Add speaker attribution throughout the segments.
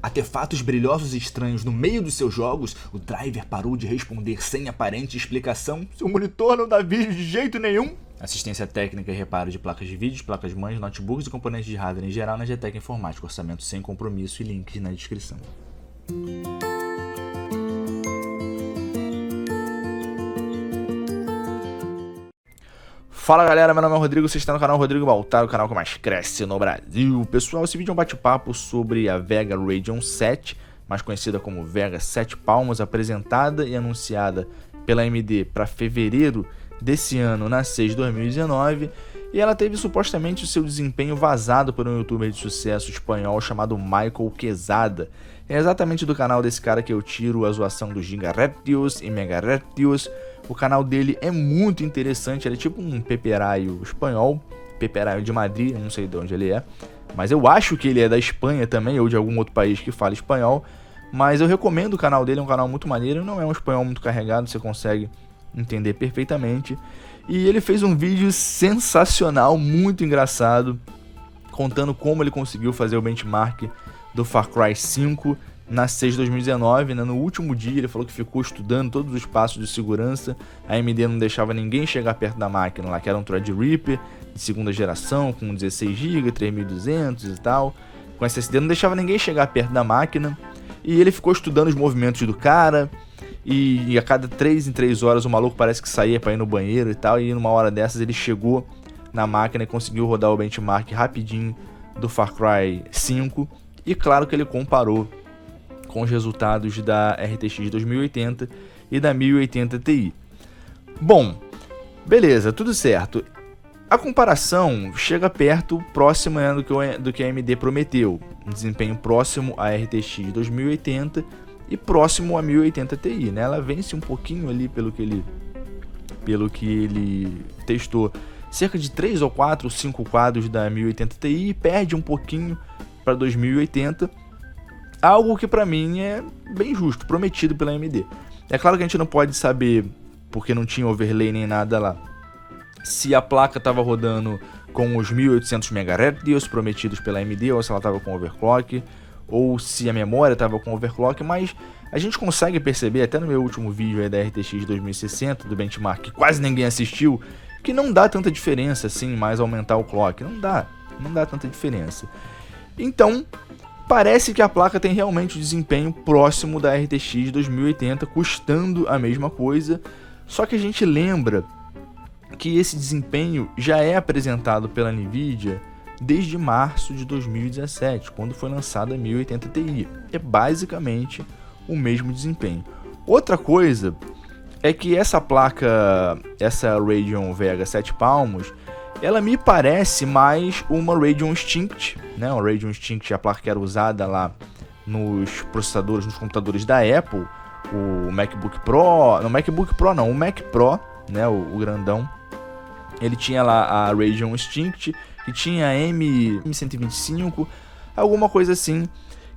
Speaker 1: artefatos brilhosos e estranhos no meio dos seus jogos, o driver parou de responder sem aparente explicação. Seu monitor não dá vídeo de jeito nenhum. Assistência técnica e reparo de placas de vídeo, placas-mães, notebooks e componentes de hardware em geral na GTEC Informática. Orçamento sem compromisso e links na descrição. Fala galera, meu nome é Rodrigo, você está no canal Rodrigo Baltar, o canal que mais cresce no Brasil. Pessoal, esse vídeo é um bate-papo sobre a Vega Radeon 7, mais conhecida como Vega 7 Palmos, apresentada e anunciada pela AMD para fevereiro desse ano na CES de 2019, e ela teve supostamente o seu desempenho vazado por um youtuber de sucesso espanhol chamado Michael Quezada. É exatamente do canal desse cara que eu tiro a zoação dos gigahertz e megahertz. O canal dele é muito interessante, ele é tipo um peperaio espanhol, peperaio de Madrid, eu não sei de onde ele é, mas eu acho que ele é da Espanha também, ou de algum outro país que fala espanhol, mas eu recomendo o canal dele, é um canal muito maneiro, não é um espanhol muito carregado, você consegue entender perfeitamente, e ele fez um vídeo sensacional, muito engraçado, contando como ele conseguiu fazer o benchmark do Far Cry 5 na CES de 2019, né? No último dia ele falou que ficou estudando todos os passos de segurança, a AMD não deixava ninguém chegar perto da máquina lá, que era um Threadripper de segunda geração, com 16 GB, 3200 e tal, com SSD, não deixava ninguém chegar perto da máquina, e ele ficou estudando os movimentos do cara, e a cada 3 em 3 horas o maluco parece que saía para ir no banheiro e tal, e numa hora dessas ele chegou na máquina e conseguiu rodar o benchmark rapidinho do Far Cry 5, e claro que ele comparou com os resultados da RTX 2080 e da 1080 Ti. Bom, beleza, tudo certo. A comparação chega perto, próximo do que a AMD prometeu. Um desempenho próximo à RTX 2080 e próximo à 1080 Ti, né? Ela vence um pouquinho ali pelo que ele testou. Cerca de 3 ou 4 ou 5 quadros da 1080 Ti e perde um pouquinho para 2080. Algo que pra mim é bem justo, prometido pela AMD. É claro que a gente não pode saber, porque não tinha overlay nem nada lá, se a placa estava rodando com os 1800 MHz prometidos pela AMD, ou se ela estava com overclock, ou se a memória estava com overclock, mas a gente consegue perceber, até no meu último vídeo aí da RTX 2060, do benchmark, que quase ninguém assistiu, que não dá tanta diferença assim, mais aumentar o clock. Não dá tanta diferença. Então, parece que a placa tem realmente um desempenho próximo da RTX 2080, custando a mesma coisa, só que a gente lembra que esse desempenho já é apresentado pela Nvidia desde março de 2017, quando foi lançada a 1080 Ti. É basicamente o mesmo desempenho. Outra coisa é que essa placa, essa Radeon Vega 7 Palmos, ela me parece mais uma Radeon Instinct, né? Uma Radeon Instinct é a placa que era usada lá nos processadores, nos computadores da Apple, o MacBook Pro, o Mac Pro, né? O grandão. Ele tinha lá a Radeon Instinct, que tinha M125, alguma coisa assim,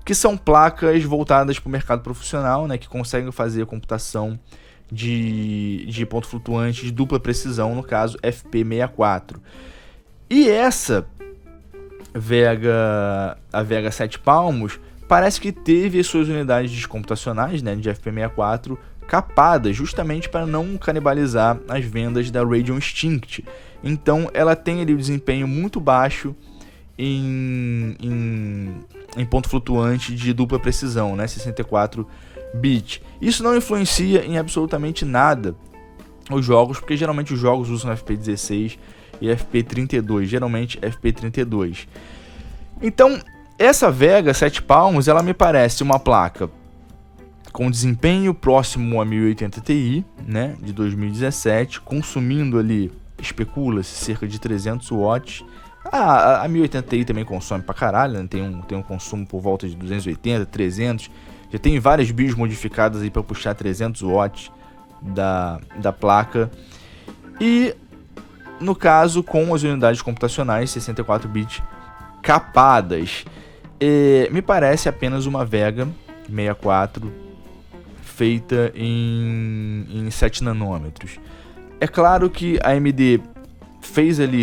Speaker 1: que são placas voltadas para o mercado profissional, né? Que conseguem fazer a computação de ponto flutuante de dupla precisão, no caso FP64. E essa a Vega 7 Palmos, parece que teve as suas unidades computacionais, né, de FP64 capadas, justamente para não canibalizar as vendas da Radeon Instinct. Então ela tem ali o desempenho muito baixo em ponto flutuante de dupla precisão, né, 64 bit. Isso não influencia em absolutamente nada os jogos, porque geralmente os jogos usam FP16 e FP32, geralmente FP32. Então, essa Vega 7 Palmos, ela me parece uma placa com desempenho próximo a 1080 Ti, né, de 2017, consumindo ali, especula-se, cerca de 300 watts. A 1080 Ti também consome pra caralho, né? Tem um consumo por volta de 280, 300. Já tem várias BIOS modificadas aí para puxar 300 watts da placa. E no caso, com as unidades computacionais 64 bits capadas, me parece apenas uma Vega 64 feita em 7 nanômetros. É claro que a AMD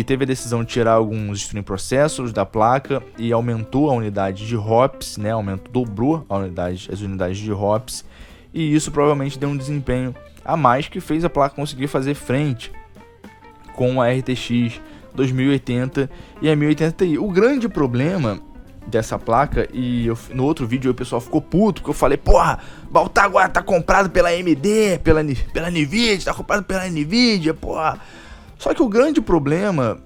Speaker 1: teve a decisão de tirar alguns stream processors da placa e aumentou a unidade de hops, né? Dobrou as unidades de hops, e isso provavelmente deu um desempenho a mais que fez a placa conseguir fazer frente com a RTX 2080 e a 1080 Ti. O grande problema dessa placa, e no outro vídeo o pessoal ficou puto, porque eu falei, porra, Baltar agora tá comprado pela AMD, pela Nvidia, tá comprado pela Nvidia, porra. Só que o grande problema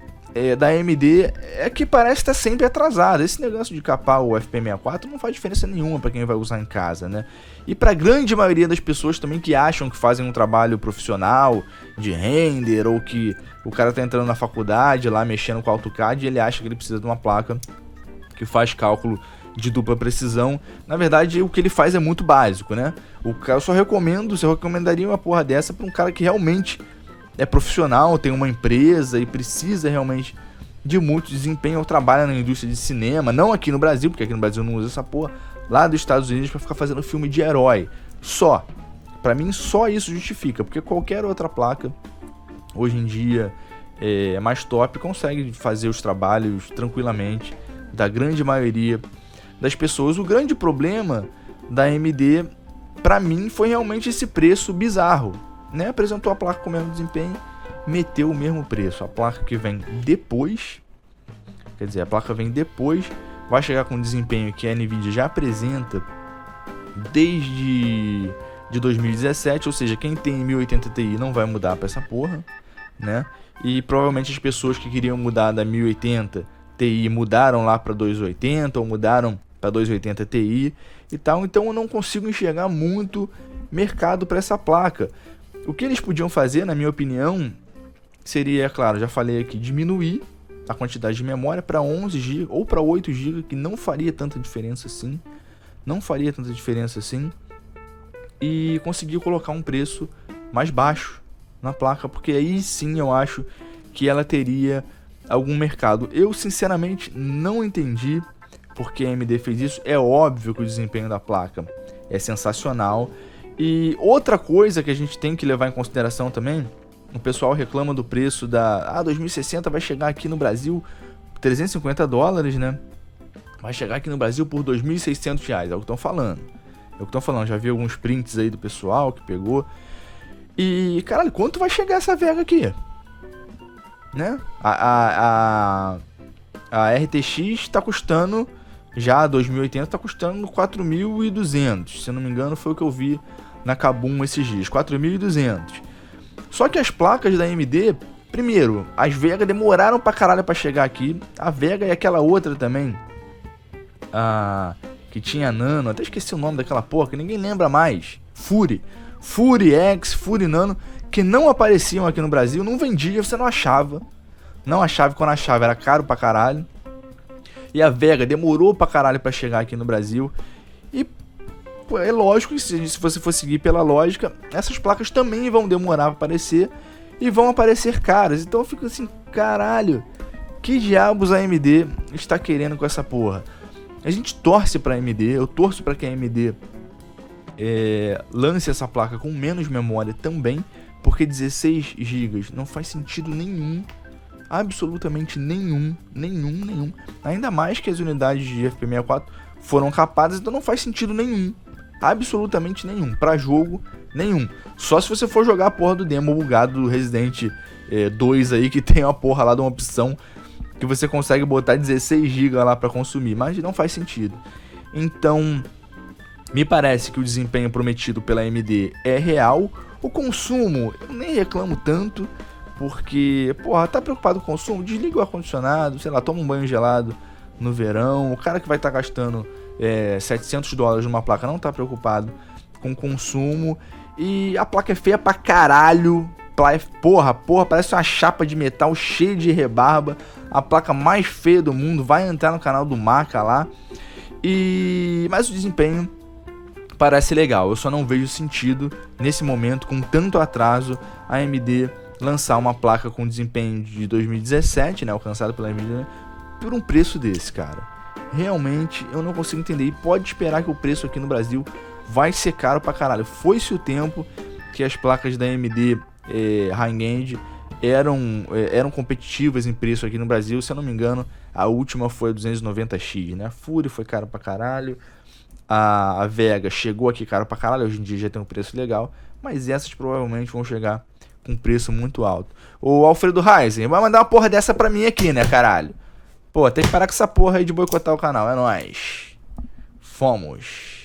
Speaker 1: da AMD é que parece estar sempre atrasada. Esse negócio de capar o FP64 não faz diferença nenhuma para quem vai usar em casa, né? E para a grande maioria das pessoas também que acham que fazem um trabalho profissional de render, ou que o cara tá entrando na faculdade lá mexendo com AutoCAD e ele acha que ele precisa de uma placa que faz cálculo de dupla precisão. Na verdade, o que ele faz é muito básico, né? Eu só recomendaria uma porra dessa para um cara que realmente é profissional, tem uma empresa e precisa realmente de muito desempenho, ou trabalha na indústria de cinema, não aqui no Brasil, porque aqui no Brasil não usa essa porra, lá dos Estados Unidos, para ficar fazendo filme de herói. Só. Pra mim, só isso justifica, porque qualquer outra placa, hoje em dia, mais top, consegue fazer os trabalhos tranquilamente, da grande maioria das pessoas. O grande problema da AMD, pra mim, foi realmente esse preço bizarro, né? Apresentou a placa com o mesmo desempenho, meteu o mesmo preço. A placa que vem depois, quer dizer, a placa vem depois, vai chegar com o desempenho que a Nvidia já apresenta desde 2017, ou seja, quem tem 1080 Ti não vai mudar para essa porra, né? E provavelmente as pessoas que queriam mudar da 1080 Ti mudaram lá para 280 ou mudaram para 280 Ti e tal, então eu não consigo enxergar muito mercado para essa placa. O que eles podiam fazer, na minha opinião, seria, claro, já falei aqui, diminuir a quantidade de memória para 11 GB ou para 8 GB, que não faria tanta diferença assim. Não faria tanta diferença assim. E conseguir colocar um preço mais baixo na placa, porque aí sim eu acho que ela teria algum mercado. Eu, sinceramente, não entendi porque a AMD fez isso. É óbvio que o desempenho da placa é sensacional. E outra coisa que a gente tem que levar em consideração também, o pessoal reclama do preço da 2060 vai chegar aqui no Brasil $350, né? Vai chegar aqui no Brasil por R$2.600, é o que estão falando. Já vi alguns prints aí do pessoal que pegou. E, caralho, quanto vai chegar essa Vega aqui? Né? A RTX tá custando, já a 2080 tá custando 4.200. Se eu não me engano, foi o que eu vi na Kabum esses dias, 4.200. Só que as placas da AMD, primeiro, as Vega demoraram pra caralho pra chegar aqui. A Vega e aquela outra também, que tinha Nano, até esqueci o nome daquela porra, que ninguém lembra mais. Fury X, Fury Nano, que não apareciam aqui no Brasil, não vendia, você não achava. Não achava, quando achava era caro pra caralho. E a Vega demorou pra caralho pra chegar aqui no Brasil. E é lógico que se você for seguir pela lógica, essas placas também vão demorar pra aparecer e vão aparecer caras. Então eu fico assim, caralho, que diabos a AMD está querendo com essa porra? A gente torce pra AMD, eu torço pra que a AMD lance essa placa com menos memória também, porque 16 GB não faz sentido nenhum, absolutamente nenhum. Ainda mais que as unidades de FP64 foram capadas, então não faz sentido nenhum, absolutamente nenhum, pra jogo nenhum. Só se você for jogar a porra do demo bugado do Resident 2 aí, que tem uma porra lá de uma opção que você consegue botar 16 GB lá pra consumir, mas não faz sentido. Então, me parece que o desempenho prometido pela AMD é real. O consumo, eu nem reclamo tanto, porque, porra, tá preocupado com o consumo? Desliga o ar-condicionado, sei lá, toma um banho gelado no verão. O cara que vai estar gastando $700 numa placa não tá preocupado com o consumo. E a placa é feia pra caralho. Porra, parece uma chapa de metal cheia de rebarba. A placa mais feia do mundo. Vai entrar no canal do Maca lá. Mas o desempenho parece legal. Eu só não vejo sentido, nesse momento, com tanto atraso, a AMD lançar uma placa com desempenho de 2017, né, alcançada pela Nvidia, por um preço desse, cara. Realmente, eu não consigo entender. E pode esperar que o preço aqui no Brasil vai ser caro pra caralho. Foi-se o tempo que as placas da AMD High-End eram competitivas em preço aqui no Brasil. Se eu não me engano, a última foi a 290X, né? A Fury foi cara pra caralho. A Vega chegou aqui cara pra caralho. Hoje em dia já tem um preço legal. Mas essas provavelmente vão chegar com preço muito alto. O Alfredo Ryzen vai mandar uma porra dessa pra mim aqui, né, caralho? Pô, tem que parar com essa porra aí de boicotar o canal. É nóis. Fomos.